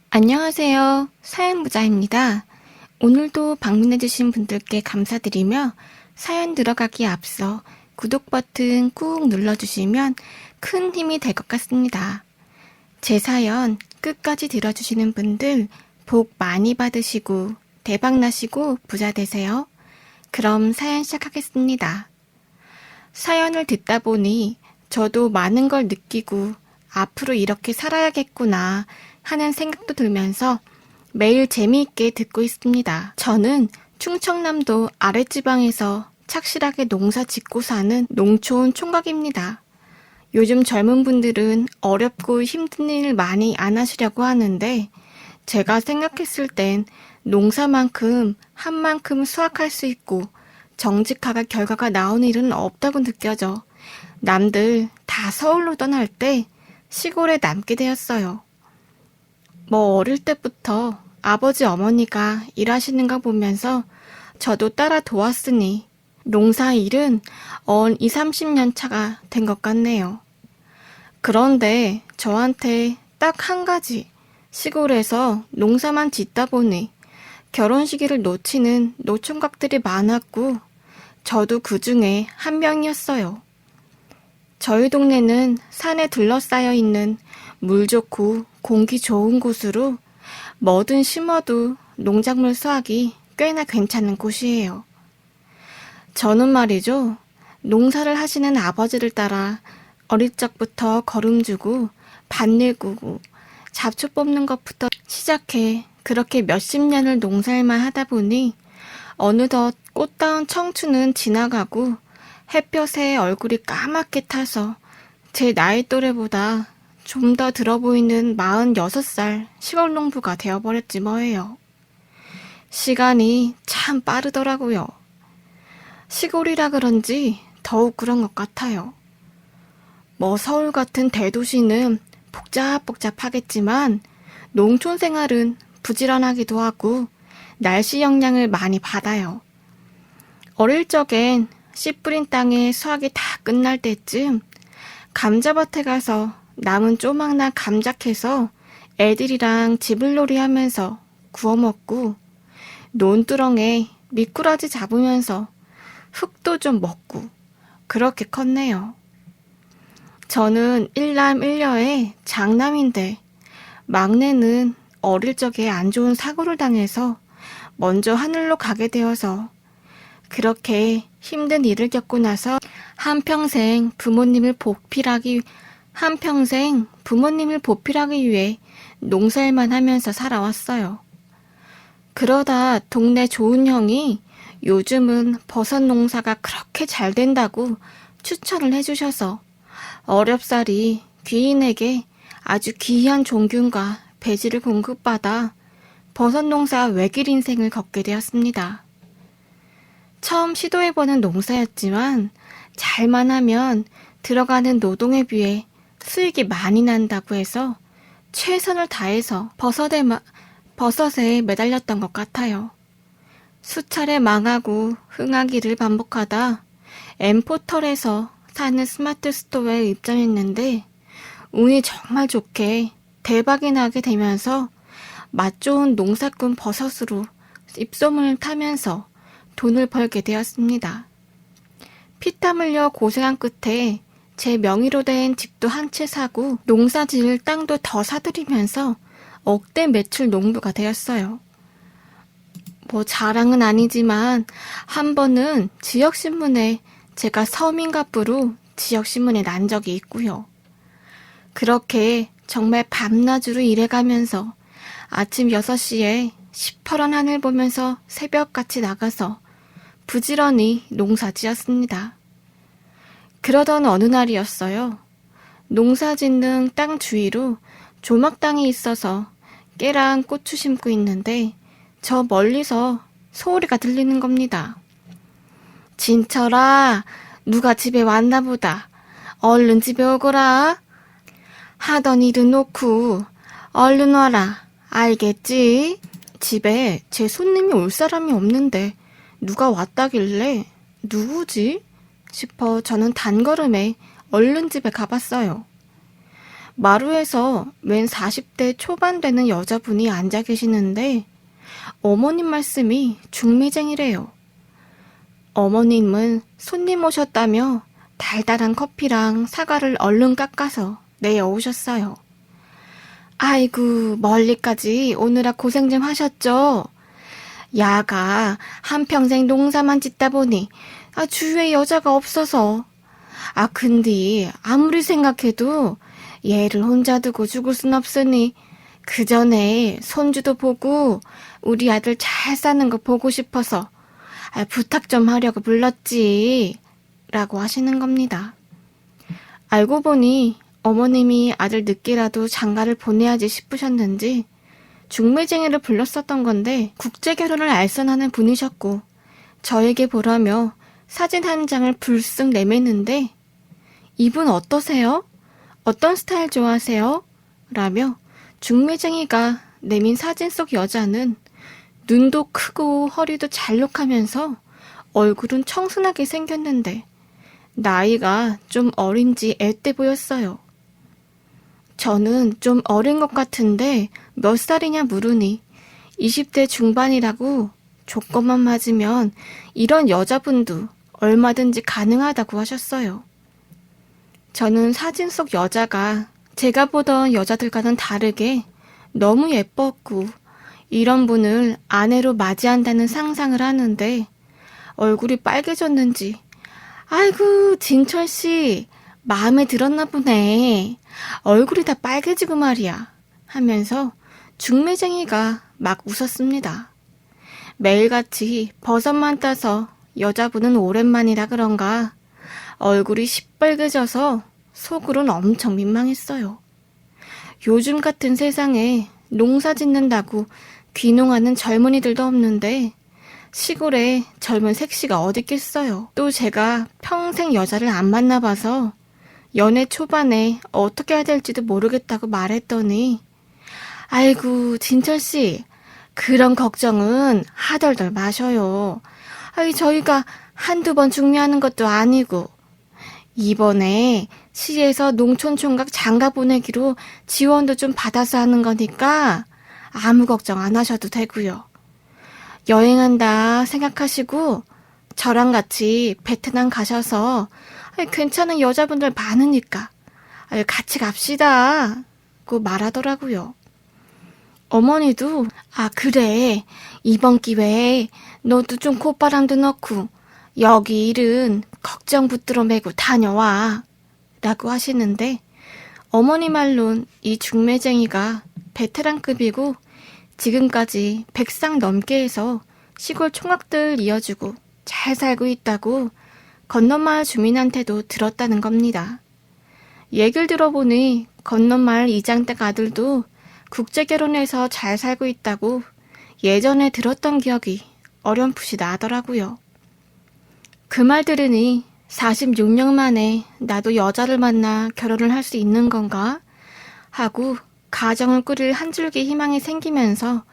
안녕하세요. 사연부자입니다. 오늘도 방문해주신 분들께 감사드리며 사연 들어가기에 앞서 구독 버튼 꾹 눌러주시면 큰 힘이 될 것 같습니다. 제 사연 끝까지 들어주시는 분들 복 많이 받으시고 대박 나시고 부자 되세요. 그럼 사연 시작하겠습니다. 사연을 듣다 보니 저도 많은 걸 느끼고 앞으로 이렇게 살아야겠구나 하는 생각도 들면서 매일 재미있게 듣고 있습니다. 저는 충청남도 아랫지방에서 착실하게 농사 짓고 사는 농촌 총각입니다. 요즘 젊은 분들은 어렵고 힘든 일 많이 안 하시려고 하는데 제가 생각했을 땐 농사만큼 한 만큼 수확할 수 있고 정직하게 결과가 나오는 일은 없다고 느껴져 남들 다 서울로 떠날 때 시골에 남게 되었어요. 어릴 때부터 아버지 어머니가 일하시는 거 보면서 저도 따라 도왔으니 농사 일은 20, 30년 차가 된 것 같네요. 그런데 저한테 딱 한 가지 시골에서 농사만 짓다 보니 결혼 시기를 놓치는 노총각들이 많았고 저도 그 중에 한 명이었어요. 저희 동네는 산에 둘러싸여 있는 물 좋고 공기 좋은 곳으로 뭐든 심어도 농작물 수확이 꽤나 괜찮은 곳이에요. 저는 말이죠. 농사를 하시는 아버지를 따라 어릴 적부터 거름주고 밭일 구고 잡초 뽑는 것부터 시작해 그렇게 몇십 년을 농사일만 하다 보니 어느덧 꽃다운 청춘은 지나가고 햇볕에 얼굴이 까맣게 타서 제 나이 또래보다 좀 더 들어 보이는 46살 시골 농부가 되어버렸지 뭐예요. 시간이 참 빠르더라고요. 시골이라 그런지 더욱 그런 것 같아요. 서울 같은 대도시는 복잡복잡하겠지만 농촌 생활은 부지런하기도 하고 날씨 영향을 많이 받아요. 어릴 적엔 씨 뿌린 땅에 수확이 다 끝날 때쯤 감자밭에 가서 남은 조막나 감자 캐서 애들이랑 지불놀이 하면서 구워 먹고 논두렁에 미꾸라지 잡으면서 흙도 좀 먹고 그렇게 컸네요. 저는 일남 일녀의 장남인데 막내는 어릴 적에 안 좋은 사고를 당해서 먼저 하늘로 가게 되어서 그렇게 힘든 일을 겪고 나서 한평생 부모님을 보필하기 위해 농사일만 하면서 살아왔어요. 그러다 동네 좋은 형이 요즘은 버섯 농사가 그렇게 잘 된다고 추천을 해주셔서 어렵사리 귀인에게 아주 귀한 종균과 배지를 공급받아 버섯 농사 외길 인생을 걷게 되었습니다. 처음 시도해보는 농사였지만 잘만 하면 들어가는 노동에 비해 수익이 많이 난다고 해서 최선을 다해서 버섯에 매달렸던 것 같아요. 수차례 망하고 흥하기를 반복하다 엠포털에서 사는 스마트 스토어에 입점했는데 운이 정말 좋게 대박이 나게 되면서 맛 좋은 농사꾼 버섯으로 입소문을 타면서 돈을 벌게 되었습니다. 피땀 흘려 고생한 끝에 제 명의로 된 집도 한 채 사고 농사 지을 땅도 더 사들이면서 억대 매출 농부가 되었어요. 자랑은 아니지만 한 번은 지역신문에 제가 서민갑부로 지역신문에 난 적이 있고요. 그렇게 정말 밤낮으로 일해가면서 아침 6시에 시퍼런 하늘 보면서 새벽같이 나가서 부지런히 농사 지었습니다. 그러던 어느 날이었어요. 농사 짓는 땅 주위로 조막당이 있어서 깨랑 고추 심고 있는데 저 멀리서 소리가 들리는 겁니다. 진철아, 누가 집에 왔나 보다. 얼른 집에 오거라. 하던 일은 놓고 얼른 와라. 알겠지? 집에 제 손님이 올 사람이 없는데 누가 왔다길래 누구지? 싶어 저는 단걸음에 얼른 집에 가봤어요. 마루에서 웬 40대 초반 되는 여자분이 앉아 계시는데 어머님 말씀이 중매쟁이래요. 어머님은 손님 오셨다며 달달한 커피랑 사과를 얼른 깎아서 내어오셨어요. 아이고, 멀리까지 오느라 고생 좀 하셨죠? 야가 한평생 농사만 짓다 보니 주위에 여자가 없어서. 근데 아무리 생각해도 얘를 혼자 두고 죽을 순 없으니 그 전에 손주도 보고 우리 아들 잘 사는 거 보고 싶어서 부탁 좀 하려고 불렀지. 라고 하시는 겁니다. 알고 보니 어머님이 아들 늦게라도 장가를 보내야지 싶으셨는지 중매쟁이를 불렀었던 건데 국제 결혼을 알선하는 분이셨고 저에게 보라며 사진 한 장을 불쑥 내밀는데 이분 어떠세요? 어떤 스타일 좋아하세요? 라며 중매쟁이가 내민 사진 속 여자는 눈도 크고 허리도 잘록하면서 얼굴은 청순하게 생겼는데 나이가 좀 어린지 앳돼 보였어요. 저는 좀 어린 것 같은데 몇 살이냐 물으니 20대 중반이라고 조건만 맞으면 이런 여자분도 얼마든지 가능하다고 하셨어요. 저는 사진 속 여자가 제가 보던 여자들과는 다르게 너무 예뻤고 이런 분을 아내로 맞이한다는 상상을 하는데 얼굴이 빨개졌는지 아이고 진철씨 마음에 들었나 보네. 얼굴이 다 빨개지고 말이야 하면서 중매쟁이가 막 웃었습니다. 매일같이 버섯만 따서 여자분은 오랜만이라 그런가 얼굴이 시뻘개져서 속으론 엄청 민망했어요. 요즘 같은 세상에 농사 짓는다고 귀농하는 젊은이들도 없는데 시골에 젊은 색시가 어딨겠어요. 또 제가 평생 여자를 안 만나봐서 연애 초반에 어떻게 해야 될지도 모르겠다고 말했더니 아이고 진철씨 그런 걱정은 하덜덜 마셔요. 저희가 한두 번 중매하는 것도 아니고 이번에 시에서 농촌총각 장가 보내기로 지원도 좀 받아서 하는 거니까 아무 걱정 안 하셔도 되고요. 여행한다 생각하시고 저랑 같이 베트남 가셔서 괜찮은 여자분들 많으니까 같이 갑시다 고 말하더라고요. 어머니도 그래 이번 기회에 너도 좀 콧바람도 넣고 여기 일은 걱정 붙들어 매고 다녀와 라고 하시는데 어머니 말론 이 중매쟁이가 베테랑급이고 지금까지 100상 넘게 해서 시골 총각들 이어주고 잘 살고 있다고 건너마을 주민한테도 들었다는 겁니다. 얘기를 들어보니 건너마을 이장댁 아들도 국제결혼해서 잘 살고 있다고 예전에 들었던 기억이 어렴풋이 나더라고요. 그 말 들으니 46년 만에 나도 여자를 만나 결혼을 할 수 있는 건가? 하고 가정을 꾸릴 한 줄기 희망이 생기면서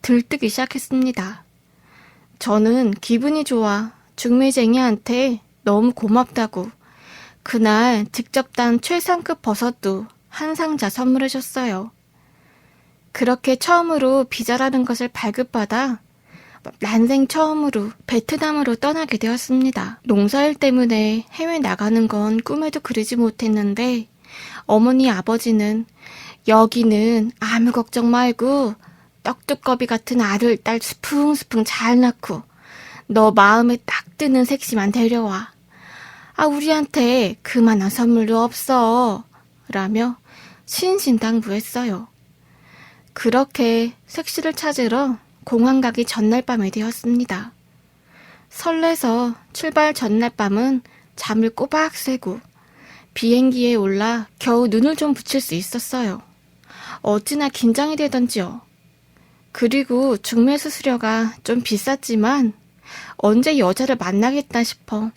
들뜨기 시작했습니다. 저는 기분이 좋아 중매쟁이한테 너무 고맙다고 그날 직접 딴 최상급 버섯도 한 상자 선물해줬어요. 그렇게 처음으로 비자라는 것을 발급받아 난생 처음으로 베트남으로 떠나게 되었습니다. 농사일 때문에 해외 나가는 건 꿈에도 그리지 못했는데 어머니 아버지는 여기는 아무 걱정 말고 떡두꺼비 같은 아들 딸 스풍스풍 잘 낳고 너 마음에 딱 드는 색시만 데려와. 우리한테 그만한 선물도 없어 라며 신신당부했어요. 그렇게 색시를 찾으러 공항 가기 전날 밤이 되었습니다. 설레서 출발 전날 밤은 잠을 꼬박 새고 비행기에 올라 겨우 눈을 좀 붙일 수 있었어요. 어찌나 긴장이 되던지요. 그리고 중매 수수료가 좀 비쌌지만 언제 여자를 만나겠다 싶어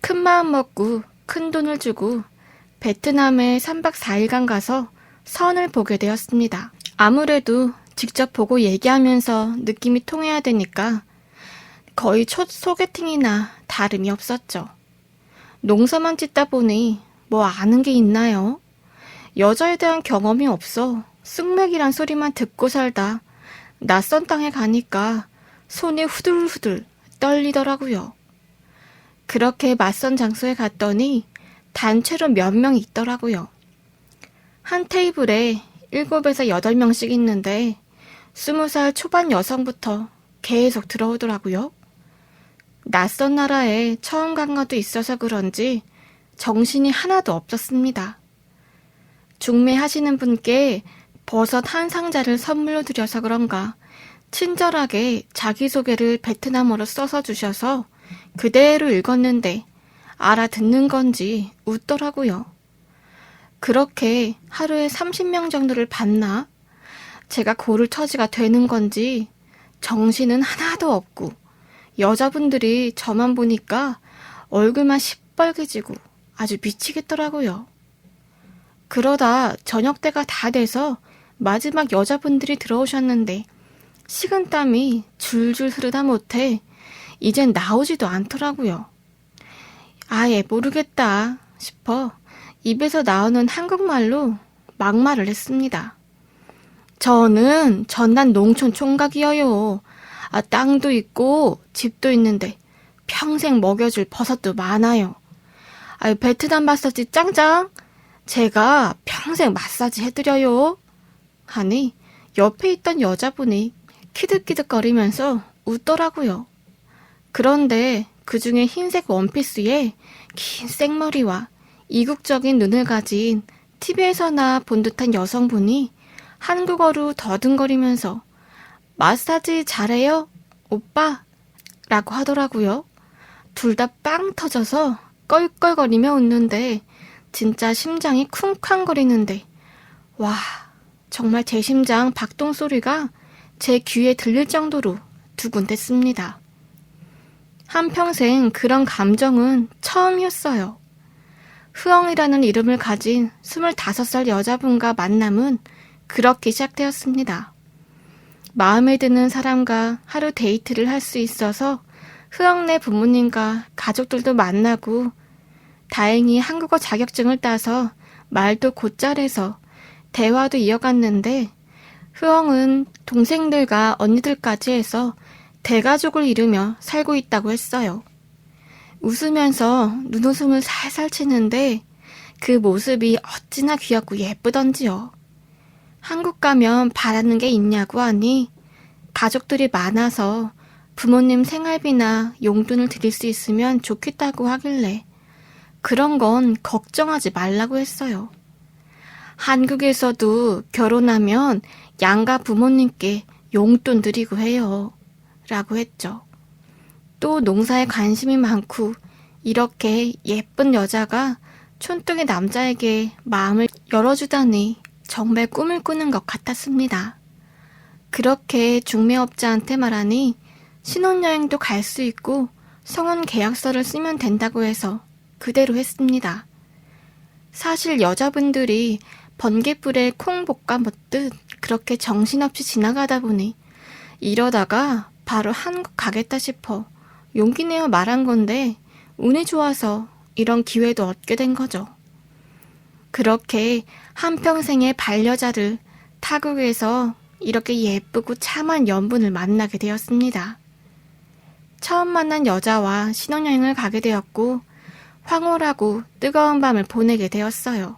큰 마음 먹고 큰 돈을 주고 베트남에 3박 4일간 가서 선을 보게 되었습니다. 아무래도 직접 보고 얘기하면서 느낌이 통해야 되니까 거의 첫 소개팅이나 다름이 없었죠. 농사만 짓다 보니 뭐 아는 게 있나요? 여자에 대한 경험이 없어 쓱맥이란 소리만 듣고 살다 낯선 땅에 가니까 손이 후들후들 떨리더라고요. 그렇게 맞선 장소에 갔더니 단체로 몇 명 있더라고요. 한 테이블에 7에서 8명씩 있는데 20살 초반 여성부터 계속 들어오더라고요. 낯선 나라에 처음 간 것도 있어서 그런지 정신이 하나도 없었습니다. 중매하시는 분께 버섯 한 상자를 선물로 드려서 그런가 친절하게 자기소개를 베트남어로 써서 주셔서 그대로 읽었는데 알아듣는 건지 웃더라고요. 그렇게 하루에 30명 정도를 봤나? 제가 고를 처지가 되는 건지 정신은 하나도 없고 여자분들이 저만 보니까 얼굴만 시뻘개지고 아주 미치겠더라고요. 그러다 저녁때가 다 돼서 마지막 여자분들이 들어오셨는데 식은땀이 줄줄 흐르다 못해 이젠 나오지도 않더라고요. 아예 모르겠다 싶어 입에서 나오는 한국말로 막말을 했습니다. 저는 전남 농촌 총각이어요. 땅도 있고 집도 있는데 평생 먹여줄 버섯도 많아요. 베트남 마사지 짱짱. 제가 평생 마사지 해드려요. 하니 옆에 있던 여자분이 키득키득거리면서 웃더라고요. 그런데 그 중에 흰색 원피스에 긴 생머리와 이국적인 눈을 가진 TV에서나 본 듯한 여성분이 한국어로 더듬거리면서 마사지 잘해요? 오빠? 라고 하더라고요. 둘 다 빵 터져서 껄껄거리며 웃는데 진짜 심장이 쿵쾅거리는데 와, 정말 제 심장 박동 소리가 제 귀에 들릴 정도로 두근댔습니다. 한평생 그런 감정은 처음이었어요. 흐엉이라는 이름을 가진 25살 여자분과 만남은 그렇게 시작되었습니다. 마음에 드는 사람과 하루 데이트를 할 수 있어서 흐엉네 부모님과 가족들도 만나고 다행히 한국어 자격증을 따서 말도 곧잘해서 대화도 이어갔는데 흐엉은 동생들과 언니들까지 해서 대가족을 이루며 살고 있다고 했어요. 웃으면서 눈웃음을 살살 치는데 그 모습이 어찌나 귀엽고 예쁘던지요. 한국 가면 바라는 게 있냐고 하니 가족들이 많아서 부모님 생활비나 용돈을 드릴 수 있으면 좋겠다고 하길래 그런 건 걱정하지 말라고 했어요. 한국에서도 결혼하면 양가 부모님께 용돈 드리고 해요. 라고 했죠. 또 농사에 관심이 많고 이렇게 예쁜 여자가 촌뜨기 남자에게 마음을 열어주다니 정말 꿈을 꾸는 것 같았습니다. 그렇게 중매업자한테 말하니 신혼여행도 갈 수 있고 성혼 계약서를 쓰면 된다고 해서 그대로 했습니다. 사실 여자분들이 번갯불에 콩 볶아 먹듯 그렇게 정신없이 지나가다 보니 이러다가 바로 한국 가겠다 싶어 용기 내어 말한 건데 운이 좋아서 이런 기회도 얻게 된 거죠. 그렇게 한평생의 반려자를 타국에서 이렇게 예쁘고 참한 연분을 만나게 되었습니다. 처음 만난 여자와 신혼여행을 가게 되었고 황홀하고 뜨거운 밤을 보내게 되었어요.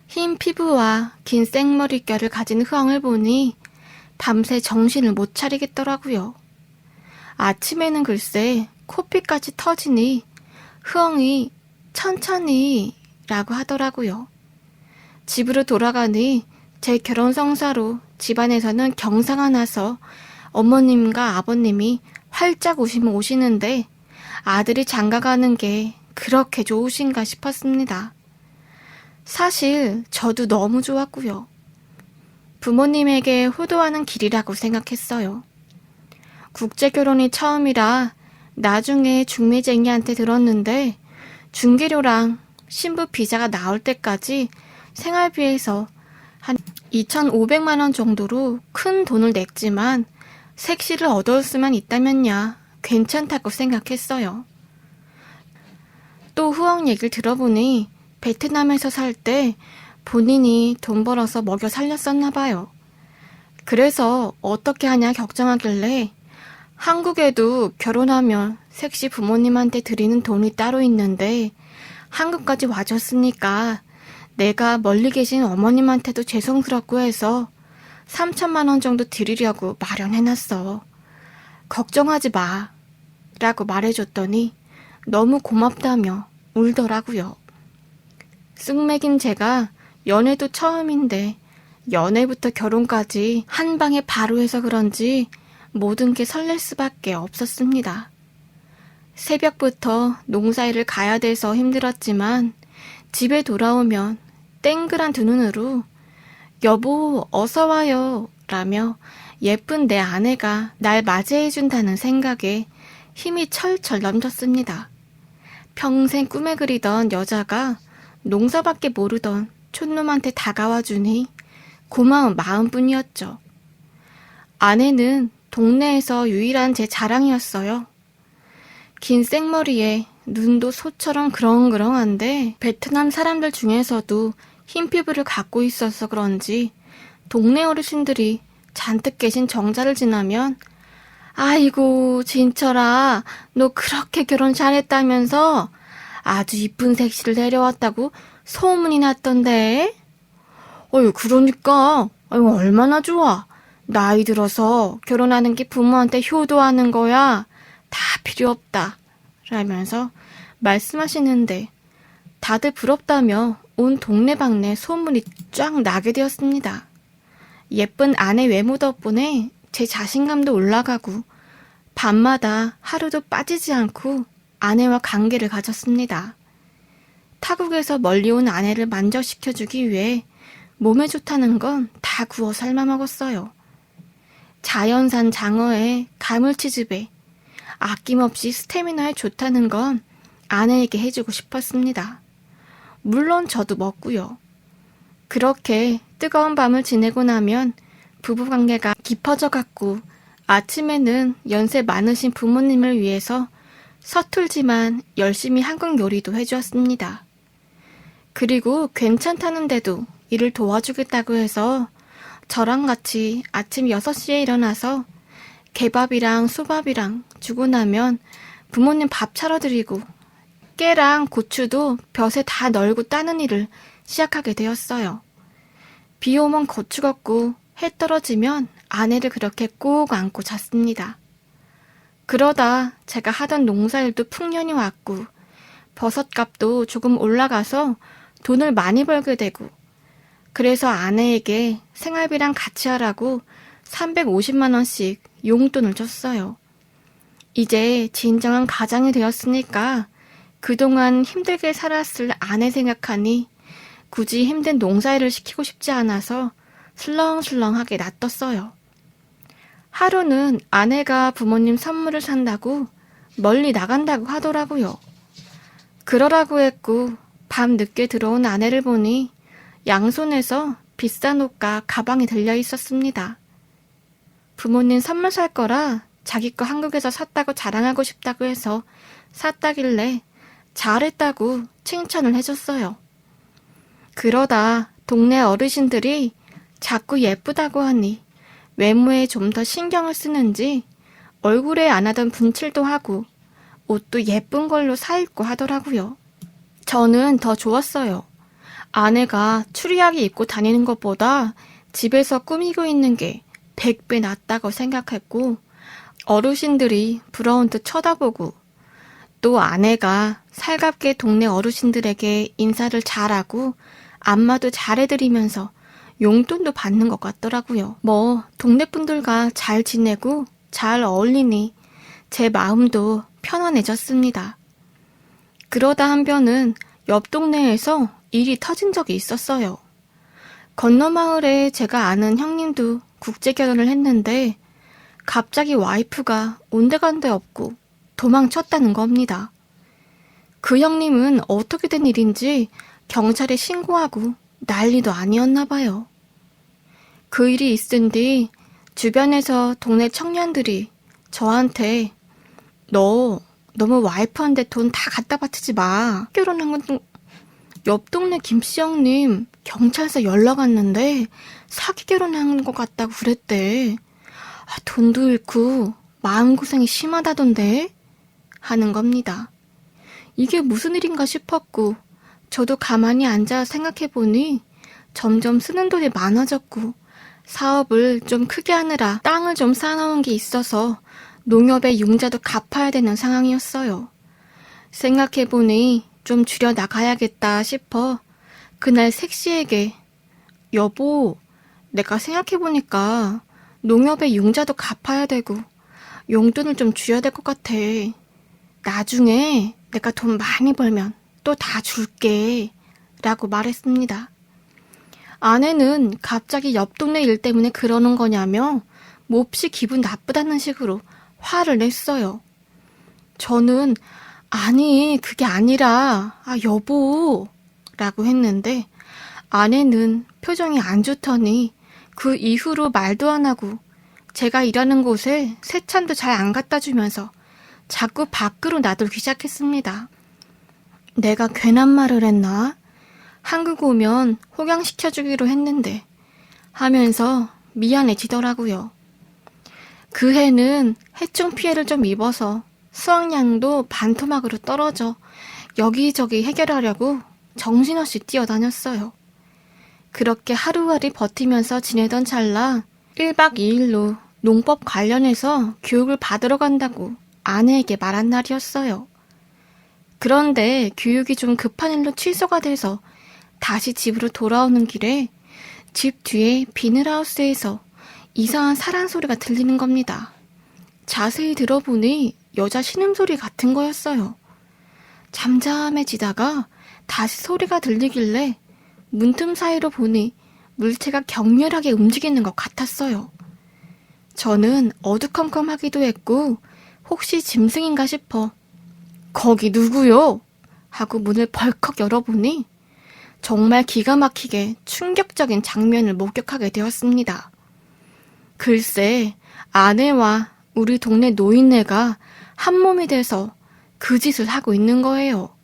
흰 피부와 긴 생머리결을 가진 흐엉을 보니 밤새 정신을 못 차리겠더라고요. 아침에는 글쎄 코피까지 터지니 흐엉이 천천히 라고 하더라고요. 집으로 돌아가니 제 결혼 성사로 집안에서는 경사가 나서 어머님과 아버님이 활짝 웃으며 오시는데 아들이 장가가는 게 그렇게 좋으신가 싶었습니다. 사실 저도 너무 좋았고요. 부모님에게 효도하는 길이라고 생각했어요. 국제결혼이 처음이라 나중에 중매쟁이한테 들었는데 중개료랑 신부 비자가 나올 때까지 생활비에서 한 2,500만 원 정도로 큰 돈을 냈지만 색시를 얻을 수만 있다면야 괜찮다고 생각했어요. 또 후엉 얘기를 들어보니 베트남에서 살 때 본인이 돈 벌어서 먹여 살렸었나 봐요. 그래서 어떻게 하냐 걱정하길래 한국에도 결혼하면 섹시 부모님한테 드리는 돈이 따로 있는데 한국까지 와줬으니까 내가 멀리 계신 어머님한테도 죄송스럽고 해서 3천만 원 정도 드리려고 마련해놨어. 걱정하지 마. 라고 말해줬더니 너무 고맙다며 울더라고요. 쑥맥인 제가 연애도 처음인데 연애부터 결혼까지 한 방에 바로 해서 그런지 모든 게 설렐 수밖에 없었습니다. 새벽부터 농사일을 가야 돼서 힘들었지만 집에 돌아오면 땡그란 두 눈으로 여보 어서 와요 라며 예쁜 내 아내가 날 맞이해준다는 생각에 힘이 철철 넘쳤습니다. 평생 꿈에 그리던 여자가 농사밖에 모르던 촌놈한테 다가와주니 고마운 마음뿐이었죠. 아내는 동네에서 유일한 제 자랑이었어요. 긴 생머리에 눈도 소처럼 그렁그렁한데 베트남 사람들 중에서도 흰 피부를 갖고 있어서 그런지 동네 어르신들이 잔뜩 계신 정자를 지나면 아이고 진철아 너 그렇게 결혼 잘했다면서 아주 이쁜 색시를 데려왔다고 소문이 났던데. 그러니까 얼마나 좋아. 나이 들어서 결혼하는 게 부모한테 효도하는 거야. 다 필요 없다. 라면서 말씀하시는데 다들 부럽다며 온 동네방네 소문이 쫙 나게 되었습니다. 예쁜 아내 외모 덕분에 제 자신감도 올라가고 밤마다 하루도 빠지지 않고 아내와 관계를 가졌습니다. 타국에서 멀리 온 아내를 만족시켜주기 위해 몸에 좋다는 건 다 구워 삶아 먹었어요. 자연산 장어에 가물치즙에 아낌없이 스태미나에 좋다는 건 아내에게 해주고 싶었습니다. 물론 저도 먹고요. 그렇게 뜨거운 밤을 지내고 나면 부부관계가 깊어져 갔고 아침에는 연세 많으신 부모님을 위해서 서툴지만 열심히 한국 요리도 해주었습니다. 그리고 괜찮다는데도 일을 도와주겠다고 해서 저랑 같이 아침 6시에 일어나서 개밥이랑 수밥이랑 주고 나면 부모님 밥 차려드리고 깨랑 고추도 벼에 다 널고 따는 일을 시작하게 되었어요. 비 오면 고추 걷고 해 떨어지면 아내를 그렇게 꼭 안고 잤습니다. 그러다 제가 하던 농사일도 풍년이 왔고 버섯값도 조금 올라가서 돈을 많이 벌게 되고 그래서 아내에게 생활비랑 같이 하라고 350만 원씩 용돈을 줬어요. 이제 진정한 가장이 되었으니까 그동안 힘들게 살았을 아내 생각하니 굳이 힘든 농사일을 시키고 싶지 않아서 슬렁슬렁하게 놔뒀어요. 하루는 아내가 부모님 선물을 산다고 멀리 나간다고 하더라고요. 그러라고 했고 밤 늦게 들어온 아내를 보니 양손에서 비싼 옷과 가방이 들려 있었습니다. 부모님 선물 살 거라 자기 거 한국에서 샀다고 자랑하고 싶다고 해서 샀다길래 잘했다고 칭찬을 해줬어요. 그러다 동네 어르신들이 자꾸 예쁘다고 하니 외모에 좀 더 신경을 쓰는지 얼굴에 안 하던 분칠도 하고 옷도 예쁜 걸로 사입고 하더라고요. 저는 더 좋았어요. 아내가 추리하게 입고 다니는 것보다 집에서 꾸미고 있는 게 100배 낫다고 생각했고 어르신들이 부러운 듯 쳐다보고 또 아내가 살갑게 동네 어르신들에게 인사를 잘하고 안마도 잘해드리면서 용돈도 받는 것 같더라고요. 동네 분들과 잘 지내고 잘 어울리니 제 마음도 편안해졌습니다. 그러다 한편은 옆 동네에서 일이 터진 적이 있었어요. 건너 마을에 제가 아는 형님도 국제 결혼을 했는데 갑자기 와이프가 온데간데 없고 도망쳤다는 겁니다. 그 형님은 어떻게 된 일인지 경찰에 신고하고 난리도 아니었나 봐요. 그 일이 있은 뒤 주변에서 동네 청년들이 저한테 너 너무 와이프한테 돈 다 갖다 바치지 마. 결혼한 건 옆 동네 김씨 형님 경찰서 연락 왔는데 사기 결혼하는 것 같다고 그랬대. 돈도 잃고 마음고생이 심하다던데? 하는 겁니다. 이게 무슨 일인가 싶었고 저도 가만히 앉아 생각해보니 점점 쓰는 돈이 많아졌고 사업을 좀 크게 하느라 땅을 좀 사놓은 게 있어서 농협의 융자도 갚아야 되는 상황이었어요. 생각해보니 좀 줄여나가야겠다 싶어 그날 색시에게 여보, 내가 생각해보니까 농협의 융자도 갚아야 되고 용돈을 좀 줄여야 될 것 같아. 나중에 내가 돈 많이 벌면 또 다 줄게 라고 말했습니다. 아내는 갑자기 옆 동네 일 때문에 그러는 거냐며 몹시 기분 나쁘다는 식으로 화를 냈어요. 저는 아니 그게 아니라 여보 라고 했는데 아내는 표정이 안 좋더니 그 이후로 말도 안 하고 제가 일하는 곳에 세찬도 잘 안 갖다 주면서 자꾸 밖으로 나돌기 시작했습니다. 내가 괜한 말을 했나? 한국 오면 호강시켜주기로 했는데 하면서 미안해지더라고요. 그 해는 해충 피해를 좀 입어서 수확량도 반토막으로 떨어져 여기저기 해결하려고 정신없이 뛰어다녔어요. 그렇게 하루하루 버티면서 지내던 찰나 1박 2일로 농법 관련해서 교육을 받으러 간다고 아내에게 말한 날이었어요. 그런데 교육이 좀 급한 일로 취소가 돼서 다시 집으로 돌아오는 길에 집 뒤에 비닐하우스에서 이상한 사랑 소리가 들리는 겁니다. 자세히 들어보니 여자 신음소리 같은 거였어요. 잠잠해지다가 다시 소리가 들리길래 문틈 사이로 보니 물체가 격렬하게 움직이는 것 같았어요. 저는 어두컴컴하기도 했고 혹시 짐승인가 싶어 거기 누구요? 하고 문을 벌컥 열어보니 정말 기가 막히게 충격적인 장면을 목격하게 되었습니다. 글쎄 아내와 우리 동네 노인네가 한 몸이 돼서 그 짓을 하고 있는 거예요.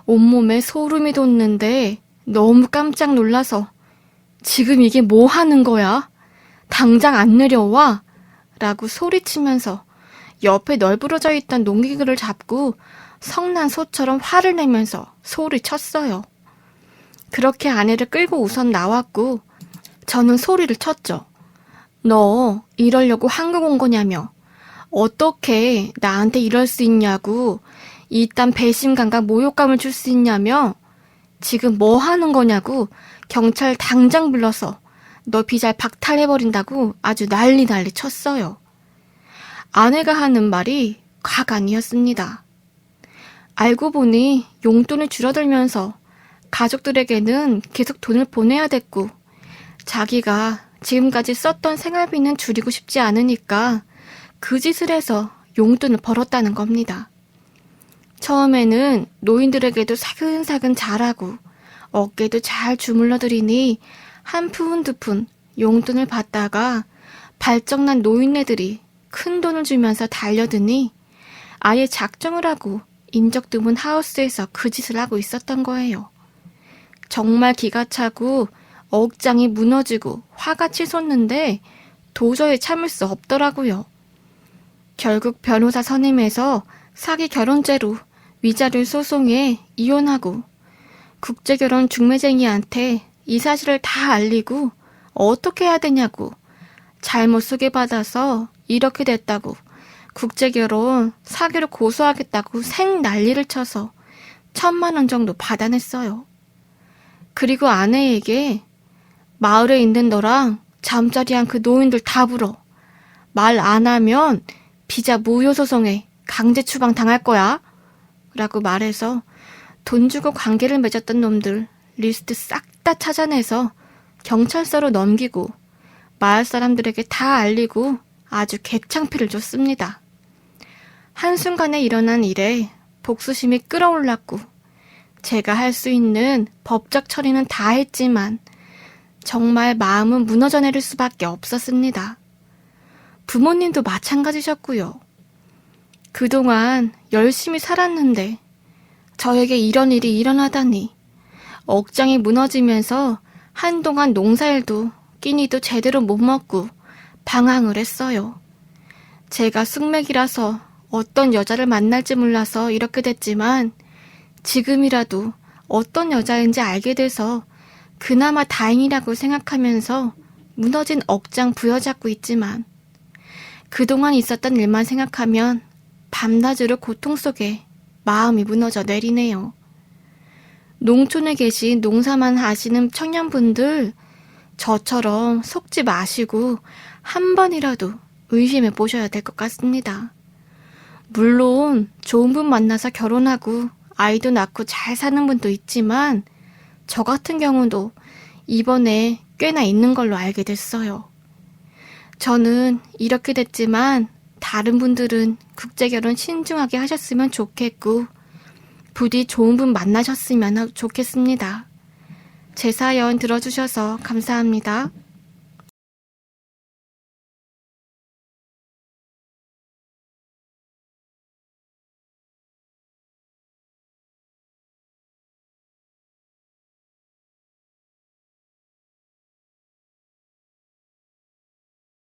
온몸에 소름이 돋는데 너무 깜짝 놀라서 지금 이게 뭐 하는 거야? 당장 안 내려와? 라고 소리치면서 옆에 널브러져 있던 농기구를 잡고 성난 소처럼 화를 내면서 소리쳤어요. 그렇게 아내를 끌고 우선 나왔고 저는 소리를 쳤죠. 너 이러려고 한국 온 거냐며 어떻게 나한테 이럴 수 있냐고 이딴 배신감과 모욕감을 줄 수 있냐며 지금 뭐 하는 거냐고 경찰 당장 불러서 너 비잘 박탈해버린다고 아주 난리 쳤어요. 아내가 하는 말이 과간이었습니다. 알고 보니 용돈이 줄어들면서 가족들에게는 계속 돈을 보내야 됐고 자기가 지금까지 썼던 생활비는 줄이고 싶지 않으니까 그 짓을 해서 용돈을 벌었다는 겁니다. 처음에는 노인들에게도 사근사근 잘하고 어깨도 잘 주물러드리니 한 푼 두 푼 용돈을 받다가 발정난 노인네들이 큰 돈을 주면서 달려드니 아예 작정을 하고 인적 드문 하우스에서 그 짓을 하고 있었던 거예요. 정말 기가 차고 억장이 무너지고 화가 치솟는데 도저히 참을 수 없더라고요. 결국 변호사 선임해서 사기 결혼죄로 위자료 소송에 이혼하고 국제결혼 중매쟁이한테 이 사실을 다 알리고 어떻게 해야 되냐고 잘못 소개받아서 이렇게 됐다고 국제결혼 사기로 고소하겠다고 생 난리를 쳐서 1,000만 원 정도 받아냈어요. 그리고 아내에게 마을에 있는 너랑 잠자리한 그 노인들 다 불어. 말 안 하면 비자 무효 소송에 강제 추방 당할 거야. 라고 말해서 돈 주고 관계를 맺었던 놈들 리스트 싹 다 찾아내서 경찰서로 넘기고 마을 사람들에게 다 알리고 아주 개창피를 줬습니다. 한순간에 일어난 일에 복수심이 끌어올랐고 제가 할 수 있는 법적 처리는 다 했지만 정말 마음은 무너져 내릴 수밖에 없었습니다. 부모님도 마찬가지셨고요. 그동안 열심히 살았는데 저에게 이런 일이 일어나다니 억장이 무너지면서 한동안 농사일도 끼니도 제대로 못 먹고 방황을 했어요. 제가 숙맥이라서 어떤 여자를 만날지 몰라서 이렇게 됐지만 지금이라도 어떤 여자인지 알게 돼서 그나마 다행이라고 생각하면서 무너진 억장 부여잡고 있지만 그동안 있었던 일만 생각하면 밤낮으로 고통 속에 마음이 무너져 내리네요. 농촌에 계신 농사만 하시는 청년분들, 저처럼 속지 마시고 한 번이라도 의심해 보셔야 될 것 같습니다. 물론 좋은 분 만나서 결혼하고 아이도 낳고 잘 사는 분도 있지만 저 같은 경우도 이번에 꽤나 있는 걸로 알게 됐어요. 저는 이렇게 됐지만 다른 분들은 국제결혼 신중하게 하셨으면 좋겠고 부디 좋은 분 만나셨으면 좋겠습니다. 제 사연 들어주셔서 감사합니다.